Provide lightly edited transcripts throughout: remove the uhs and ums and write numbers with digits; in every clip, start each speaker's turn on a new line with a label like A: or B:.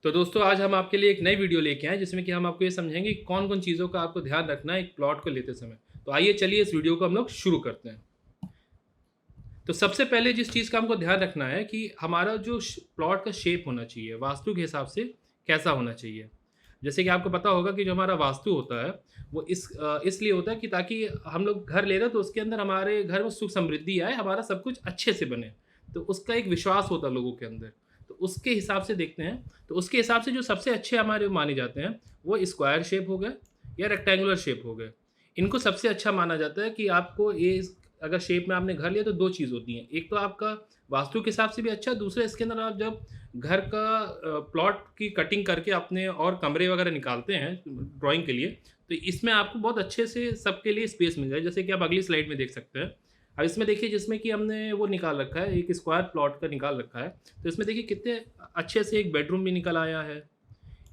A: तो दोस्तों आज हम आपके लिए एक नई वीडियो लेके आए जिसमें कि हम आपको ये समझेंगे कि कौन-कौन चीज़ों का आपको ध्यान रखना है एक प्लॉट को लेते समय। तो आइए चलिए इस वीडियो को हम लोग शुरू करते हैं। तो सबसे पहले जिस चीज़ का हमको ध्यान रखना है कि हमारा जो प्लॉट का शेप होना चाहिए, वास्तु के हिसाब से कैसा होना चाहिए। जैसे कि आपको पता होगा कि जो हमारा वास्तु होता है वो इसलिए होता है कि ताकि हम लोग घर ले रहे हैं तो उसके अंदर हमारे घर में सुख समृद्धि आए, हमारा सब कुछ अच्छे से बने। तो उसका एक विश्वास होता है लोगों के अंदर। तो उसके हिसाब से देखते हैं, तो उसके हिसाब से जो सबसे अच्छे हमारे माने जाते हैं वो स्क्वायर शेप हो गए या रेक्टेंगुलर शेप हो गए। इनको सबसे अच्छा माना जाता है कि आपको ये अगर शेप में आपने घर लिया तो 2 चीज़ होती हैं। एक तो आपका वास्तु के हिसाब से भी अच्छा, दूसरा इसके अंदर आप जब घर का प्लॉट की कटिंग करके अपने और कमरे वगैरह निकालते हैं ड्राइंग के लिए, तो इसमें आपको बहुत अच्छे से सबके लिए स्पेस मिल जाए। जैसे कि आप अगली स्लाइड में देख सकते हैं। अब इसमें देखिए जिसमें कि हमने वो निकाल रखा है, एक स्क्वायर प्लॉट का निकाल रखा है। तो इसमें देखिए कितने अच्छे से एक बेडरूम भी निकल आया है,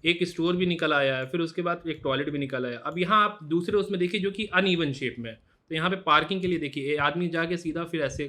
A: एक स्टोर भी निकल आया है, फिर उसके बाद एक टॉयलेट भी निकल आया। अब यहाँ आप दूसरे उसमें देखिए जो कि अनइवन शेप में है। तो यहाँ पे पार्किंग के लिए देखिए ये आदमी जाके सीधा फिर ऐसे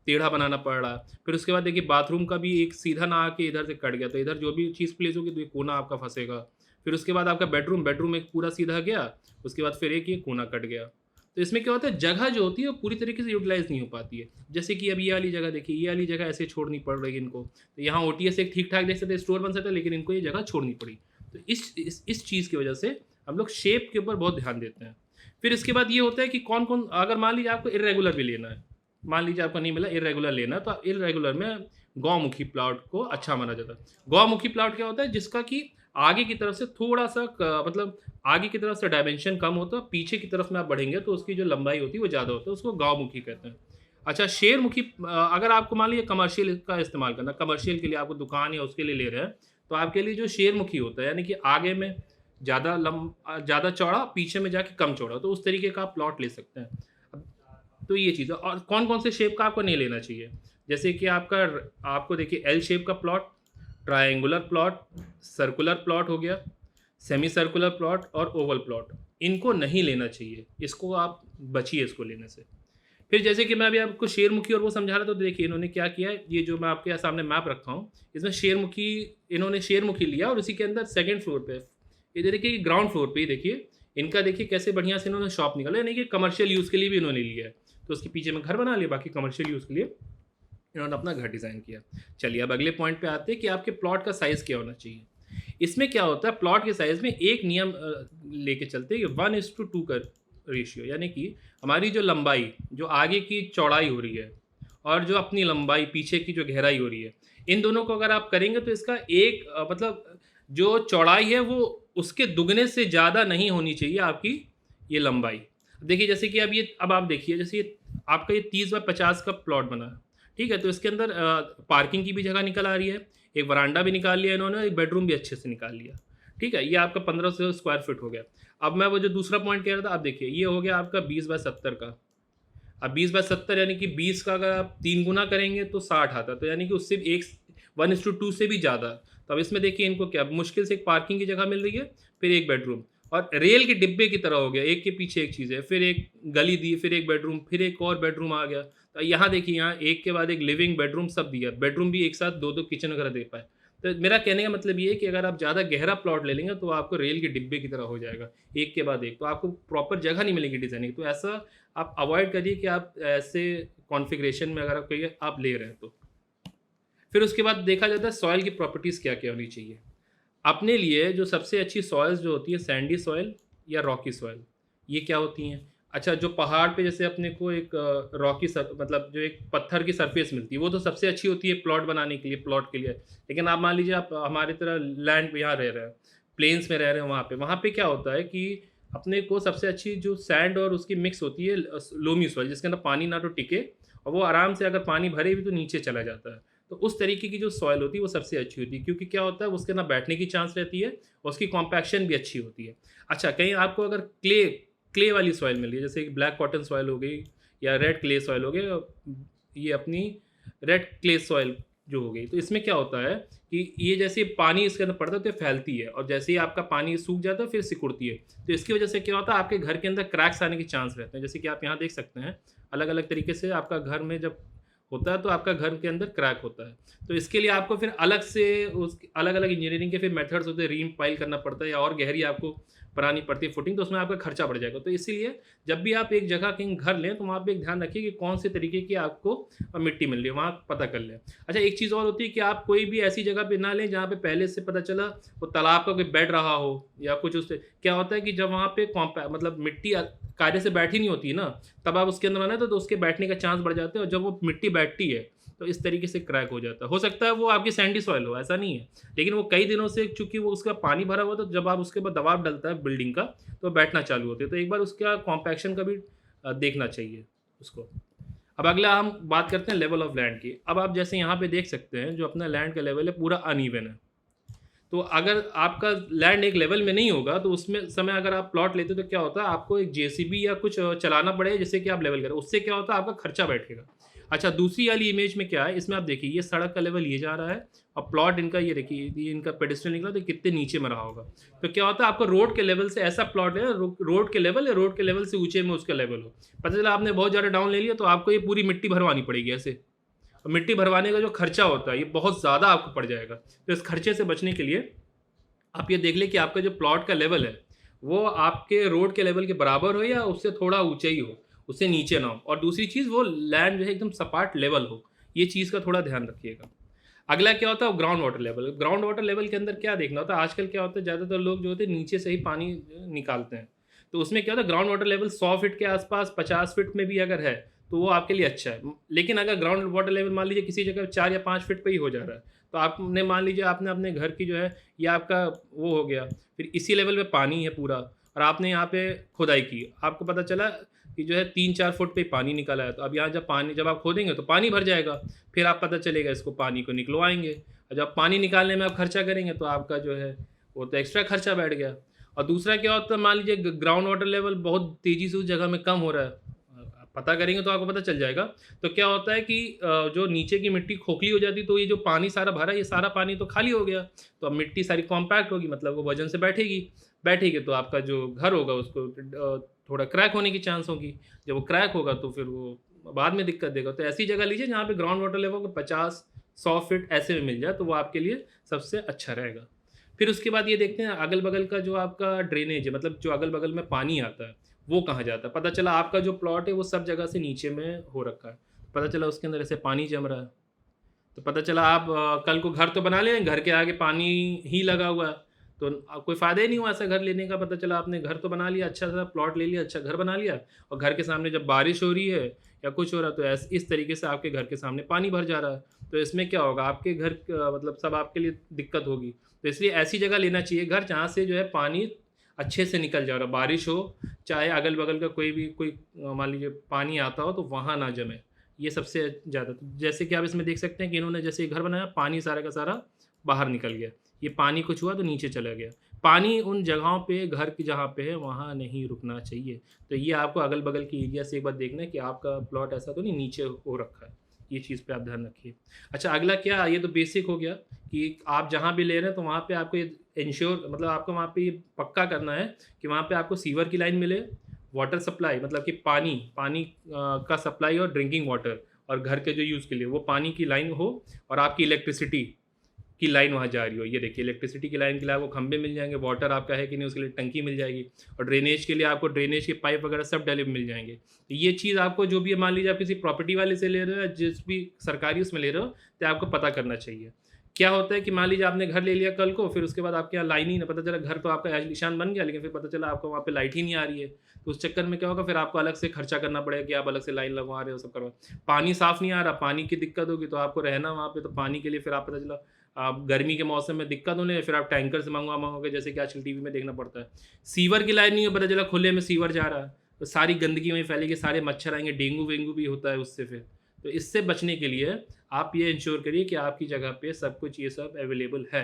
A: टेढ़ा बनाना पड़ रहा है। फिर उसके बाद देखिए बाथरूम का भी एक सीधा ना आके इधर से कट गया, तो इधर जो भी चीज़ प्लेस होगी तो ये कोना आपका फँसेगा। फिर उसके बाद आपका बेडरूम एक पूरा सीधा गया, उसके बाद फिर एक ये कोना कट गया। तो इसमें क्या होता है, जगह जो होती है वो पूरी तरीके से यूटिलाइज़ नहीं हो पाती है। जैसे कि अब ये वाली जगह देखिए, ये वाली जगह ऐसे छोड़नी पड़ रही है इनको। तो यहाँ ओटीएस एक ठीक-ठाक देख सकते हैं स्टोर बन सकता है, लेकिन इनको ये जगह छोड़नी पड़ी। तो इस चीज़ की वजह से हम लोग शेप के ऊपर बहुत ध्यान देते हैं। फिर इसके बाद ये होता है कि कौन-कौन, अगर मान लीजिए आपको इर्रेगुलर भी लेना है, मान लीजिए आपको नहीं मिला, इर्रेगुलर लेना है, तो इर्रेगुलर में गौमुखी प्लॉट को अच्छा माना जाता है। गौमुखी प्लॉट क्या होता है, जिसका कि आगे की तरफ से थोड़ा-सा मतलब आगे की तरफ से डायमेंशन कम होता है, पीछे की तरफ में आप बढ़ेंगे तो उसकी जो लंबाई होती है वो ज़्यादा होता है, उसको गौमुखी कहते हैं। अच्छा, शेरमुखी अगर आपको मान लीजिए कमर्शियल का इस्तेमाल करना, कमर्शियल के लिए आपको दुकान या उसके लिए ले रहे हैं, तो आपके लिए जो शेरमुखी होता है, यानी कि आगे में ज़्यादा चौड़ा, पीछे में जाके कम चौड़ा, तो उस तरीके का आप प्लॉट ले सकते हैं। अब तो ये चीज़ है। और कौन-कौन से शेप का आपको नहीं लेना चाहिए, जैसे कि आपको देखिए एल शेप का plot, triangular plot, circular plot हो गया, सेमी सर्कुलर प्लॉट और ओवल प्लॉट, इनको नहीं लेना चाहिए। इसको आप बचिए इसको लेने से। फिर जैसे कि मैं अभी आपको शेरमुखी और वो समझा रहा था, तो देखिए इन्होंने क्या किया है, ये जो मैं आपके सामने मैप रखा हूँ, इसमें इन्होंने शेरमुखी लिया और उसी के अंदर सेकंड फ्लोर पे, ये देखिए ग्राउंड फ्लोर पे ही देखिए, इनका देखिए कैसे बढ़िया से इन्होंने शॉप निकाला, यानी कि कमर्शियल यूज़ के लिए भी इन्होंने लिया है। तो उसके पीछे में घर बना लिया, बाकी कमर्शियल यूज़ के लिए इन्होंने अपना घर डिज़ाइन किया। चलिए अब अगले पॉइंट पे आते हैं कि आपके प्लॉट का साइज़ क्या होना चाहिए। इसमें क्या होता है, प्लॉट के साइज़ में एक नियम लेके चलते हैं कि 1:2 का रेशियो, यानी कि हमारी जो लंबाई, जो आगे की चौड़ाई हो रही है और जो अपनी लंबाई पीछे की जो गहराई हो रही है, इन दोनों को अगर आप करेंगे तो इसका एक मतलब जो चौड़ाई है वो उसके दुगने से ज़्यादा नहीं होनी चाहिए आपकी ये लंबाई। देखिए जैसे कि अब आप देखिए, जैसे ये आपका ये 30 बाय 50 का प्लॉट बना है, ठीक है? तो इसके अंदर पार्किंग की भी जगह निकल आ रही है, एक वरांडा भी निकाल लिया इन्होंने, एक बेडरूम भी अच्छे से निकाल लिया, ठीक है? ये आपका 1500 स्क्वायर फीट हो गया। अब मैं वो जो दूसरा पॉइंट कह रहा था, अब देखिए ये हो गया आपका 20 बाय 70 का। अब 20 बाय 70 यानी कि 20 का अगर आप 3 गुना करेंगे तो 60 आता है, तो यानी कि उससे भी एक 1:2 से भी ज़्यादा। तो अब इसमें देखिए इनको क्या मुश्किल से एक पार्किंग की जगह मिल रही है, फिर एक बेडरूम और रेल के डिब्बे की तरह हो गया, एक के पीछे एक चीज़ है, फिर एक गली दी, फिर एक बेडरूम, फिर एक और बेडरूम आ गया। तो यहाँ देखिए, यहाँ एक के बाद एक लिविंग बेडरूम सब दिया, बेडरूम भी एक साथ 2-2 किचन वगैरह दे पाए। तो मेरा कहने का मतलब ये है कि अगर आप ज़्यादा गहरा प्लॉट ले लेंगे तो आपको रेल के डिब्बे की तरह हो जाएगा, एक के बाद एक, तो आपको प्रॉपर जगह नहीं मिलेगी डिज़ाइनिंग। तो ऐसा आप अवॉइड करिए कि आप ऐसे कॉन्फ़िगरेशन में अगर आप ले रहे हैं तो। फिर उसके बाद देखा जाता है सॉइल की प्रॉपर्टीज़ क्या-क्या होनी चाहिए। अपने लिए जो सबसे अच्छी सॉइल्स जो होती है, सैंडी सॉइल या रॉकी सॉइल, ये क्या होती हैं? अच्छा, जो पहाड़ पे जैसे अपने को एक रॉकी मतलब जो एक पत्थर की सरफेस मिलती है, वो तो सबसे अच्छी होती है प्लॉट बनाने के लिए, प्लॉट के लिए। लेकिन आप मान लीजिए आप हमारी तरह लैंड पे यहाँ रह रहे हैं, प्लेन्स में रह रहे हैं, वहाँ पे क्या होता है कि अपने को सबसे अच्छी जो सैंड और उसकी मिक्स होती है लोमी सॉइल, जिसके अंदर पानी ना तो टिके और वो आराम से अगर पानी भरे भी तो नीचे चला जाता है। तो उस तरीके की जो सॉइल होती है वो सबसे अच्छी होती है, क्योंकि क्या होता है उसके ना बैठने की चांस रहती है और उसकी कॉम्पैक्शन भी अच्छी होती है। अच्छा, कहीं आपको अगर क्ले वाली सॉइल मिल रही है, जैसे ब्लैक कॉटन सॉइल हो गई या रेड क्ले सॉइल हो गई, ये अपनी रेड क्ले सॉइल जो हो गई, तो इसमें क्या होता है कि ये जैसे पानी इसके अंदर पड़ता है तो ये फैलती है और जैसे ही आपका पानी सूख जाता है फिर सिकुड़ती है। तो इसकी वजह से क्या होता है, आपके घर के अंदर क्रैक्स आने के चांस रहते हैं। जैसे कि आप यहाँ देख सकते हैं, अलग अलग तरीके से आपका घर में जब होता है तो आपका घर के अंदर क्रैक होता है। तो इसके लिए आपको फिर अलग से उस अलग-अलग इंजीनियरिंग के फिर मेथड्स होते हैं, रीम पाइल करना पड़ता है या और गहरी आपको बनानी पड़ती है फुटिंग, तो उसमें आपका खर्चा बढ़ जाएगा। तो इसीलिए जब भी आप एक जगह कहीं घर लें तो वहाँ पे एक ध्यान रखिए कि कौन से तरीके की आपको मिट्टी मिल रही है, वहाँ पता कर लें। अच्छा, एक चीज़ और होती है कि आप कोई भी ऐसी जगह पे ना लें जहाँ पे पहले से पता चला वो तालाब का कोई बेड रहा हो या कुछ उससे क्या होता है कि जब वहाँ पे मतलब मिट्टी कायदे से बैठी नहीं होती है ना, तब आप उसके अंदर आना तो उसके बैठने का चांस बढ़ जाते हैं और जब वो मिट्टी बैठती है तो इस तरीके से क्रैक हो जाता है। हो सकता है वो आपकी सैंडी सॉइल हो, ऐसा नहीं है, लेकिन वो कई दिनों से चूंकि वो उसका पानी भरा हुआ, तो जब आप उसके बाद दबाव डलता है बिल्डिंग का तो बैठना चालू होते हैं। तो एक बार उसका कॉम्पैक्शन का भी देखना चाहिए उसको। अब अगला हम बात करते हैं लेवल ऑफ लैंड की। अब आप जैसे यहाँ पे देख सकते हैं जो अपना लैंड का लेवल है पूरा अनइवन है। तो अगर आपका लैंड एक लेवल में नहीं होगा तो उसमें समय अगर आप प्लॉट लेते हो तो क्या होता है, आपको एक जेसीबी या कुछ चलाना पड़ेगा जिससे कि आप लेवल करें। उससे क्या होता है, आपका खर्चा बैठेगा। अच्छा, दूसरी वाली इमेज में क्या है, इसमें आप देखिए ये सड़क का लेवल ये जा रहा है और प्लॉट इनका ये देखिए, ये इनका पेडेस्ट्रियल निकला तो कितने नीचे में रहा होगा। तो क्या होता है, आपको रोड के लेवल से ऐसा प्लॉट है, रोड के लेवल या रोड के लेवल से ऊंचे में उसका लेवल हो, पता चला आपने बहुत ज़्यादा डाउन ले लिया तो आपको ये पूरी मिट्टी भरवानी पड़ेगी ऐसे। और मिट्टी भरवाने का जो खर्चा होता है ये बहुत ज़्यादा आपको पड़ जाएगा। तो इस खर्चे से बचने के लिए आप ये देख लें कि आपका जो प्लॉट का लेवल है वो आपके रोड के लेवल के बराबर हो या उससे थोड़ा ऊंचा ही हो, उससे नीचे ना हो। और दूसरी चीज़, वो लैंड जो है एकदम सपाट लेवल हो, ये चीज़ का थोड़ा ध्यान रखिएगा। अगला क्या होता है, ground water level. Ground water level के अंदर क्या देखना होता है, आजकल क्या होता है ज़्यादातर लोग जो होते हैं नीचे से ही पानी निकालते हैं। तो उसमें क्या होता है, ग्राउंड वाटर लेवल 100 फीट के आसपास, 50 फीट में भी अगर है तो वो आपके लिए अच्छा है। लेकिन अगर ग्राउंड वाटर लेवल मान लीजिए किसी जगह 4 या 5 फीट पे ही हो जा रहा है, तो आपने मान लीजिए आपने अपने घर की जो है, या आपका वो हो गया, फिर इसी लेवल पे पानी है पूरा और आपने यहाँ पे खुदाई की, आपको पता चला कि जो है 3-4 फुट पे पानी निकला है। तो अब यहाँ जब आप खोदेंगे तो पानी भर जाएगा, फिर आप पता चलेगा इसको पानी को निकलवाएंगे, और जब पानी निकालने में आप खर्चा करेंगे तो आपका जो है वो तो एक्स्ट्रा खर्चा बैठ गया। और दूसरा क्या होता है, मान लीजिए ग्राउंड वाटर लेवल बहुत तेज़ी से उस जगह में कम हो रहा है, आप पता करेंगे तो आपको पता चल जाएगा। तो क्या होता है कि जो नीचे की मिट्टी खोखली हो जाती है, तो ये जो पानी सारा भरा है ये सारा पानी तो खाली हो गया, तो अब मिट्टी सारी कॉम्पैक्ट होगी, मतलब वो वजन से बैठेगी तो आपका जो घर होगा उसको थोड़ा क्रैक होने की चांस होगी। जब वो क्रैक होगा तो फिर वो बाद में दिक्कत देगा। तो ऐसी जगह लीजिए जहाँ पे ग्राउंड वाटर लेवल को 50-100 फीट ऐसे में मिल जाए, तो वो आपके लिए सबसे अच्छा रहेगा। फिर उसके बाद ये देखते हैं अगल बगल का जो आपका ड्रेनेज है, मतलब जो अगल बगल में पानी आता है वो कहाँ जाता है। पता चला आपका जो प्लॉट है वो सब जगह से नीचे में हो रखा है, पता चला उसके अंदर ऐसे पानी जम रहा है, तो पता चला आप कल को घर तो बना लें, घर के आगे पानी ही लगा हुआ है, तो कोई फ़ायदा ही नहीं हुआ ऐसा घर लेने का। पता चला आपने घर तो बना लिया, अच्छा सा प्लॉट ले लिया, अच्छा घर बना लिया, और घर के सामने जब बारिश हो रही है या कुछ हो रहा है तो इस तरीके से आपके घर के सामने पानी भर जा रहा है। तो इसमें क्या होगा, आपके घर मतलब सब आपके लिए दिक्कत होगी। तो इसलिए ऐसी जगह लेना चाहिए घर जहाँ से जो है पानी अच्छे से निकल जा रहा, बारिश हो चाहे अगल बगल का कोई मान लीजिए पानी आता हो तो वहाँ ना जमे। ये सबसे ज़्यादा, तो जैसे कि आप इसमें देख सकते हैं कि इन्होंने जैसे घर बनाया, पानी सारा का सारा बाहर निकल गया, ये पानी कुछ हुआ तो नीचे चला गया। पानी उन जगहों पे घर की जहाँ पे है वहाँ नहीं रुकना चाहिए। तो ये आपको अगल बगल की एरिया से एक बार देखना है कि आपका प्लॉट ऐसा तो नहीं नीचे हो रखा है, ये चीज़ पे आप ध्यान रखिए। अच्छा, अगला क्या, ये तो बेसिक हो गया कि आप जहाँ भी ले रहे हैं तो वहाँ पे आपको ये इंश्योर, मतलब आपको वहाँ पे ये पक्का करना है कि वहाँ पे आपको सीवर की लाइन मिले, वाटर सप्लाई मतलब कि पानी का सप्लाई और ड्रिंकिंग वाटर, और घर के जो यूज़ के लिए वो पानी की लाइन हो, और आपकी इलेक्ट्रिसिटी की लाइन वहाँ जा रही हो। ये देखिए इलेक्ट्रिसिटी की लाइन के लिए आपको खंभे मिल जाएंगे, वाटर आपका है कि नहीं उसके लिए टंकी मिल जाएगी, और ड्रेनेज के लिए आपको ड्रेनेज के पाइप वगैरह सब डले मिल जाएंगे। तो ये चीज़ आपको जो भी मान लीजिए आप किसी प्रॉपर्टी वाले से ले रहे हो या जिस भी सरकारी उसमें ले रहे हो, तो आपको पता करना चाहिए। क्या होता है कि मान लीजिए आपने घर ले लिया कल को, फिर उसके बाद आपके यहाँ लाइन ही ना, पता चला घर तो आपका आलीशान बन गया लेकिन फिर पता चला आपको वहाँ पे लाइट ही नहीं आ रही है, तो उस चक्कर में क्या होगा, फिर आपको अलग से खर्चा करना पड़ेगा कि आप अलग से लाइन लगवा रहे हो, सब करवा। पानी साफ़ नहीं आ रहा, पानी की दिक्कत होगी तो आपको रहना वहाँ पे, तो पानी के लिए फिर आप पता चला आप गर्मी के मौसम में दिक्कत होने, फिर आप टैंकर से मंगवाओगे जैसे कि आजकल टीवी में देखना पड़ता है। सीवर की लाइन नहीं है, पता चला खुले में सीवर जा रहा है, तो सारी गंदगी वहीं फैलेगी, सारे मच्छर आएंगे, डेंगू वेंगू भी होता है उससे फिर। तो इससे बचने के लिए आप ये इंश्योर करिए कि आपकी जगह पे सब कुछ ये सब अवेलेबल है।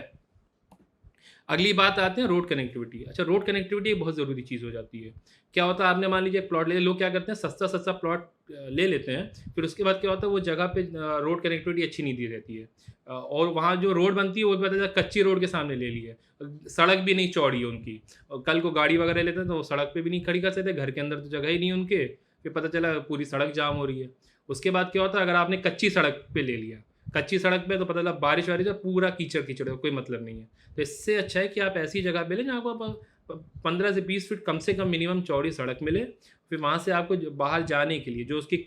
A: अगली बात आते हैं रोड कनेक्टिविटी। अच्छा, रोड कनेक्टिविटी बहुत ज़रूरी चीज़ हो जाती है। क्या होता है, आपने मान लीजिए प्लॉट ले, लोग क्या करते हैं सस्ता प्लॉट ले लेते हैं, फिर उसके बाद क्या होता है वो जगह पे रोड कनेक्टिविटी अच्छी नहीं दी रहती है, और वहाँ जो रोड बनती है वो पता चला कच्ची रोड के सामने ले ली है, सड़क भी नहीं चौड़ी है उनकी, और कल को गाड़ी वगैरह लेते हैं तो वो सड़क पे भी नहीं खड़ी कर सकते, घर के अंदर तो जगह ही नहीं उनके, फिर पता चला पूरी सड़क जाम हो रही है। उसके बाद क्या होता है, अगर आपने कच्ची सड़क पे ले लिया, कच्ची सड़क पे तो पता चला बारिश वारिश है, पूरा कीचड़ कीचड़ है, कोई मतलब नहीं है। तो इससे अच्छा है कि आप ऐसी जगह पे लें जहाँ को 15 से 20 फीट कम से कम मिनिमम चौड़ी सड़क मिले। फिर वहाँ से आपको बाहर जाने के लिए जो उसकी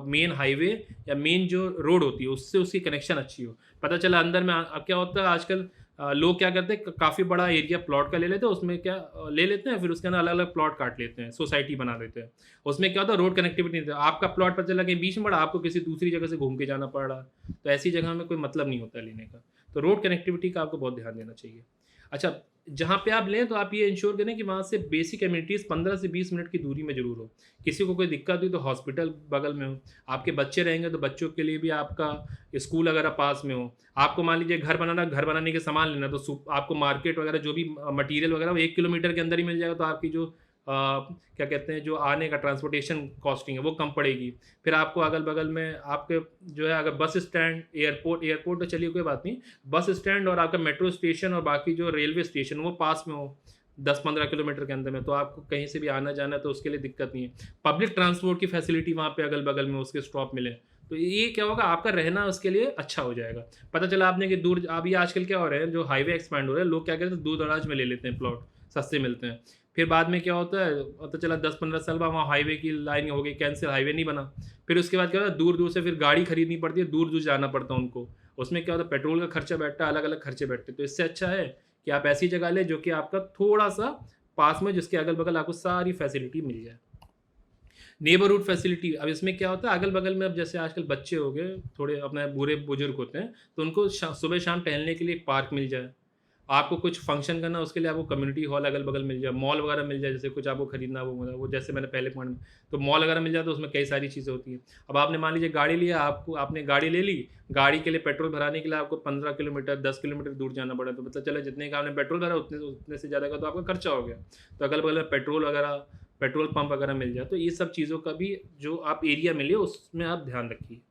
A: मेन हाईवे या मेन जो रोड होती है उससे उसकी कनेक्शन अच्छी हो। पता चला अंदर में अब क्या होता है आजकल, लोग क्या करते हैं, काफ़ी बड़ा एरिया प्लॉट का ले लेते हैं, उसमें क्या ले लेते हैं, फिर उसके अंदर अलग अलग प्लॉट काट लेते हैं, सोसाइटी बना देते हैं। उसमें क्या होता है, रोड कनेक्टिविटी नहीं होती, आपका प्लॉट पता चला कहीं बीच में पड़ा, आपको किसी दूसरी जगह से घूम के जाना पड़ रहा। तो ऐसी जगह में कोई मतलब नहीं होता लेने का। तो रोड कनेक्टिविटी का आपको बहुत ध्यान देना चाहिए। अच्छा, जहाँ पे आप लें तो आप ये इंश्योर करें कि वहाँ से बेसिक एमिनिटीज़ 15 से 20 मिनट की दूरी में ज़रूर हो। किसी को कोई दिक्कत हुई तो हॉस्पिटल बगल में हो, आपके बच्चे रहेंगे तो बच्चों के लिए भी आपका स्कूल वगैरह पास में हो। आपको मान लीजिए घर बनाने के सामान लेना, तो आपको मार्केट वगैरह जो भी मटेरियल वगैरह वो 1 किलोमीटर के अंदर ही मिल जाएगा, तो आपकी जो क्या कहते हैं, जो आने का ट्रांसपोर्टेशन कॉस्टिंग है वो कम पड़ेगी। फिर आपको अगल बगल में आपके जो है, अगर बस स्टैंड, एयरपोर्ट तो चलिए कोई बात नहीं, बस स्टैंड और आपका मेट्रो स्टेशन और बाकी जो रेलवे स्टेशन वो पास में हो 10-15 किलोमीटर के अंदर में, तो आपको कहीं से भी आना जाना है तो उसके लिए दिक्कत नहीं है। पब्लिक ट्रांसपोर्ट की फैसिलिटी वहाँ पे अगल बगल में उसके स्टॉप मिले, तो ये क्या होगा, आपका रहना उसके लिए अच्छा हो जाएगा। पता चला आपने कि दूर, अभी आजकल क्या हो रहा है, जो हाईवे एक्सपैंड हो रहा है, लोग क्या करते हैं, दूर दराज में ले लेते हैं प्लॉट, सस्ते मिलते हैं। फिर बाद में क्या होता है, पता चला 10-15 साल बाद वहाँ हाईवे की लाइन हो गई कैंसिल, हाईवे नहीं बना। फिर उसके बाद क्या होता है, दूर दूर से फिर गाड़ी खरीदनी पड़ती है, दूर दूर जाना पड़ता है उनको। उसमें क्या होता है, पेट्रोल का खर्चा बैठता है, अलग अलग खर्चे बैठते हैं। तो इससे अच्छा है कि आप ऐसी जगह लें जो कि आपका थोड़ा सा पास में, जिसके अगल बगल आपको सारी फैसिलिटी मिल जाए। नेबरहुड फैसिलिटी, अब इसमें क्या होता है, अगल बगल में अब जैसे आजकल बच्चे हो गए, थोड़े अपने बूढ़े बुजुर्ग होते हैं, तो उनको सुबह शाम टहलने के लिए एक पार्क मिल जाए। आपको कुछ फंक्शन करना, उसके लिए आपको कम्युनिटी हॉल अगल बगल मिल जाए, मॉल वगैरह मिल जाए, जैसे कुछ आपको खरीदना वो जैसे मैंने पहले पॉइंट में, तो मॉल वगैरह मिल जाए, तो उसमें कई सारी चीज़ें होती हैं। अब आपने मान लीजिए गाड़ी लिया, आपने गाड़ी ले ली, गाड़ी के लिए पेट्रोल भराने के लिए आपको 15 किलोमीटर 10 किलोमीटर दूर जाना पड़ा, तो मतलब चला जितने का आपने पेट्रोल भरा उतने से ज़्यादा का तो आपका खर्चा हो गया। तो अगल बगल में पेट्रोल वगैरह, पेट्रोल पंप वगैरह मिल जाए, तो ये सब चीज़ों का भी जो आप एरिया में लिए उसमें आप ध्यान रखिए।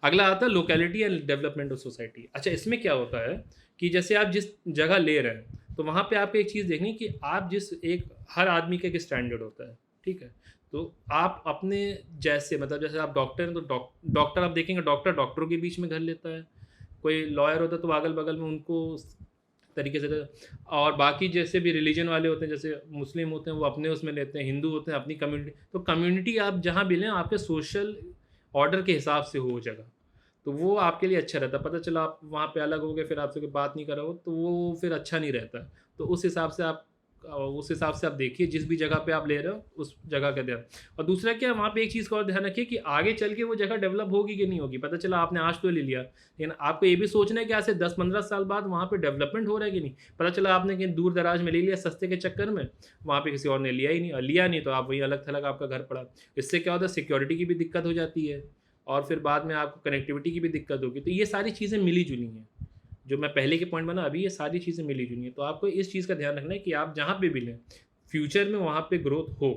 A: अगला आता है locality and development of society. अच्छा, इसमें क्या होता है कि जैसे आप जिस जगह ले रहे हैं, तो वहाँ पे आपको एक चीज़ देखनी कि आप जिस एक, हर आदमी का एक स्टैंडर्ड होता है, ठीक है। तो आप अपने जैसे, मतलब जैसे आप डॉक्टर हैं, तो डॉक्टर आप देखेंगे, डॉक्टरों के बीच में घर लेता है। कोई लॉयर होता है तो अगल बगल में उनको उस तरीके से और बाकी जैसे भी रिलीजन वाले होते हैं, जैसे मुस्लिम होते हैं वो अपने उसमें लेते हैं, हिंदू होते हैं अपनी कम्युनिटी। तो कम्युनिटी आप जहाँ भी लें, आपके सोशल ऑर्डर के हिसाब से हो जगह, तो वो आपके लिए अच्छा रहता है। पता चला आप वहाँ पे अलग हो गए, फिर आपसे कोई बात नहीं कर रहा हो, तो वो फिर अच्छा नहीं रहता है। तो उस हिसाब से आप देखिए जिस भी जगह पे आप ले रहे हो उस जगह का ध्यान। और दूसरा क्या है, वहाँ पे एक चीज़ का और ध्यान रखिए कि आगे चल के वो जगह डेवलप होगी कि नहीं होगी। पता चला आपने आज तो ले लिया, लेकिन आपको ये भी सोचना है कि आज से 10-15 साल बाद वहाँ पे डेवलपमेंट हो रहा है कि नहीं। पता चला आपने कहीं दूर दराज में ले लिया सस्ते के चक्कर में, वहाँ पे किसी और ने लिया ही नहीं, और लिया नहीं तो आप वहीं अलग थलग आपका घर पड़ा। इससे क्या होता है, सिक्योरिटी की भी दिक्कत हो जाती है, और फिर बाद में आपको कनेक्टिविटी की भी दिक्कत होगी। तो ये सारी चीज़ें मिली जुली हैं, जो मैं पहले के पॉइंट बना, अभी ये सारी चीज़ें मिली जुली हैं। तो आपको इस चीज़ का ध्यान रखना है कि आप जहाँ पे भी लें, फ्यूचर में वहाँ पे ग्रोथ हो,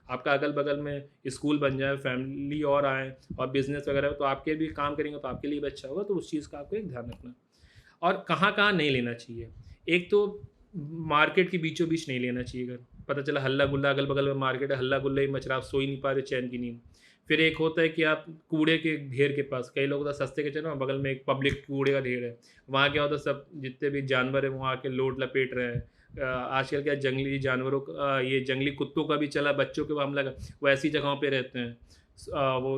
A: आपका अगल बगल में स्कूल बन जाए, फैमिली और आए, और बिजनेस वगैरह, तो आपके भी काम करेंगे तो आपके लिए भी अच्छा होगा। तो उस चीज़ का आपको एक ध्यान रखना। और कहाँ कहाँ नहीं लेना चाहिए, एक तो मार्केट के बीचों बीच नहीं लेना चाहिए घर। पता चला हल्ला गुल्ला, अगल बगल में मार्केट है, हल्ला गुल्ला ही मच रहा, आप सो ही नहीं पा रहे चैन की नींद। फिर एक होता है कि आप कूड़े के ढेर के पास, कई लोग तो सस्ते के चलो बगल में एक पब्लिक कूड़े का ढेर है, वहाँ क्या होता है, सब जितने भी जानवर हैं वहाँ के लोट लपेट रहे हैं। आजकल क्या जंगली जानवरों का, ये जंगली कुत्तों का भी चला, बच्चों के हमला का, वो ऐसी जगहों पे रहते हैं। वो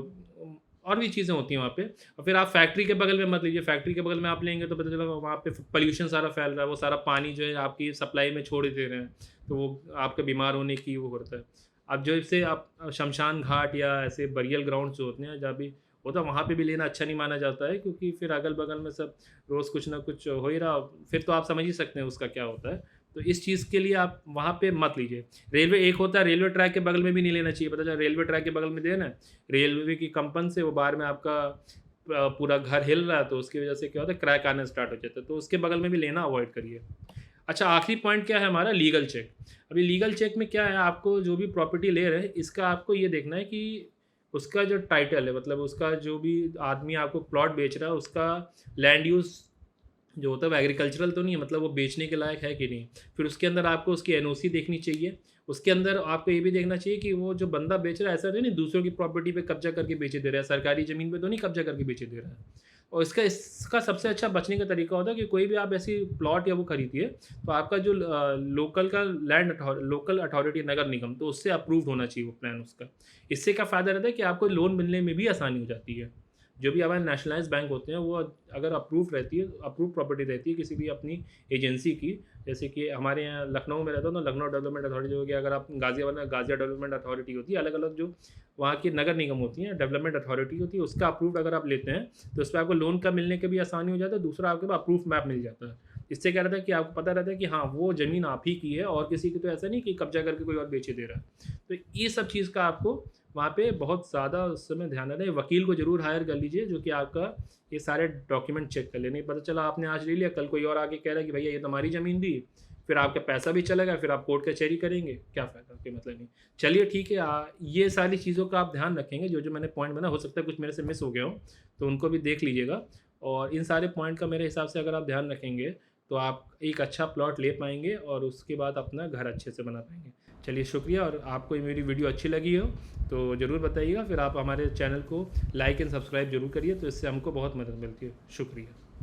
A: और भी चीज़ें होती हैं वहाँ पे। और फिर आप फैक्ट्री के बगल में मत लीजिए, फैक्ट्री के बगल में आप लेंगे तो पता चला वहाँ पे पोल्यूशन सारा फैल रहा है, वो सारा पानी जो है आपकी सप्लाई में छोड़ दे रहे हैं, तो वो आपके बीमार होने की वो करता है। अब जो इससे आप शमशान घाट या ऐसे बरियल ग्राउंड जो होते हैं जहाँ भी होता है, वहाँ पे भी लेना अच्छा नहीं माना जाता है, क्योंकि फिर अगल बगल में सब रोज़ कुछ ना कुछ हो ही रहा, फिर तो आप समझ ही सकते हैं उसका क्या होता है। तो इस चीज़ के लिए आप वहाँ पे मत लीजिए। रेलवे एक होता है, रेलवे ट्रैक के बगल में भी नहीं लेना चाहिए। पता चला रेलवे ट्रैक के बगल में दे ना, रेलवे की कंपन से वो बाहर में आपका पूरा घर हिल रहा है, तो उसकी वजह से क्या होता है, क्रैक आना स्टार्ट हो जाता है, तो उसके बगल में भी लेना अवॉइड करिए। अच्छा, आखिरी पॉइंट क्या है हमारा, लीगल चेक। अभी लीगल चेक में क्या है, आपको जो भी प्रॉपर्टी ले रहे हैं इसका आपको ये देखना है कि उसका जो टाइटल है, मतलब उसका जो भी आदमी आपको प्लॉट बेच रहा है उसका लैंड यूज़ जो होता है वो एग्रीकल्चरल तो नहीं है, मतलब वो बेचने के लायक है कि नहीं। फिर उसके अंदर आपको उसकी एनओसी देखनी चाहिए। उसके अंदर आपको ये भी देखना चाहिए कि वो जो बंदा बेच रहा है ऐसा नहीं दूसरों की प्रॉपर्टी पे कब्जा करके बेचे दे रहा है, सरकारी ज़मीन पे तो नहीं कब्जा करके बेचे दे रहा है। और इसका सबसे अच्छा बचने का तरीका होता है कि कोई भी आप ऐसी प्लॉट या वो खरीदिए तो आपका जो लोकल का लोकल अथॉरिटी नगर निगम, तो उससे अप्रूव्ड होना चाहिए वो प्लान उसका। इससे क्या फ़ायदा रहता है कि आपको लोन मिलने में भी आसानी हो जाती है। जो भी हमारे नेशनलाइज बैंक होते हैं वो अगर अप्रूव प्रॉपर्टी रहती है किसी भी अपनी एजेंसी की, जैसे कि हमारे यहाँ लखनऊ में रहता है तो लखनऊ डेवलपमेंट अथॉरिटी हो गया, अगर आप गाजियाबाद में गाजिया डेवलपमेंट अथॉरिटी होती है, अलग अलग जो वहाँ की नगर निगम होती हैं, डेवलपमेंट अथॉरिटी होती है, उसका अप्रूव अगर आप लेते हैं तो उस पर आपको लोन का मिलने के भी आसानी हो जाता है। दूसरा आपके पास अप्रूव मैप मिल जाता है। इससे क्या रहता है कि आपको पता रहता है कि हाँ वो ज़मीन आप ही की है और किसी की तो ऐसा नहीं कि कब्जा करके कोई और बेचे दे रहा है। तो ये सब चीज़ का आपको वहाँ पे बहुत ज़्यादा उस समय ध्यान रहे। वकील को ज़रूर हायर कर लीजिए जो कि आपका ये सारे डॉक्यूमेंट चेक कर लेने। पता चला आपने आज ले लिया, कल कोई और आके कह रहा है कि भैया ये तुम्हारी ज़मीन दी, फिर आपका पैसा भी चला गया, फिर आप कोर्ट कचहरी करेंगे, क्या फ़ायदा, कोई मतलब नहीं। चलिए ठीक है, ये सारी चीज़ों का आप ध्यान रखेंगे। जो जो मैंने पॉइंट बना, हो सकता है कुछ मेरे से मिस हो गया हो तो उनको भी देख लीजिएगा। और इन सारे पॉइंट का मेरे हिसाब से अगर आप ध्यान रखेंगे तो आप एक अच्छा प्लॉट ले पाएंगे और उसके बाद अपना घर अच्छे से बना पाएंगे। चलिए शुक्रिया, और आपको ये मेरी वीडियो अच्छी लगी हो तो ज़रूर बताइएगा। फिर आप हमारे चैनल को लाइक एंड सब्सक्राइब जरूर करिए, तो इससे हमको बहुत मदद मिलती है। शुक्रिया।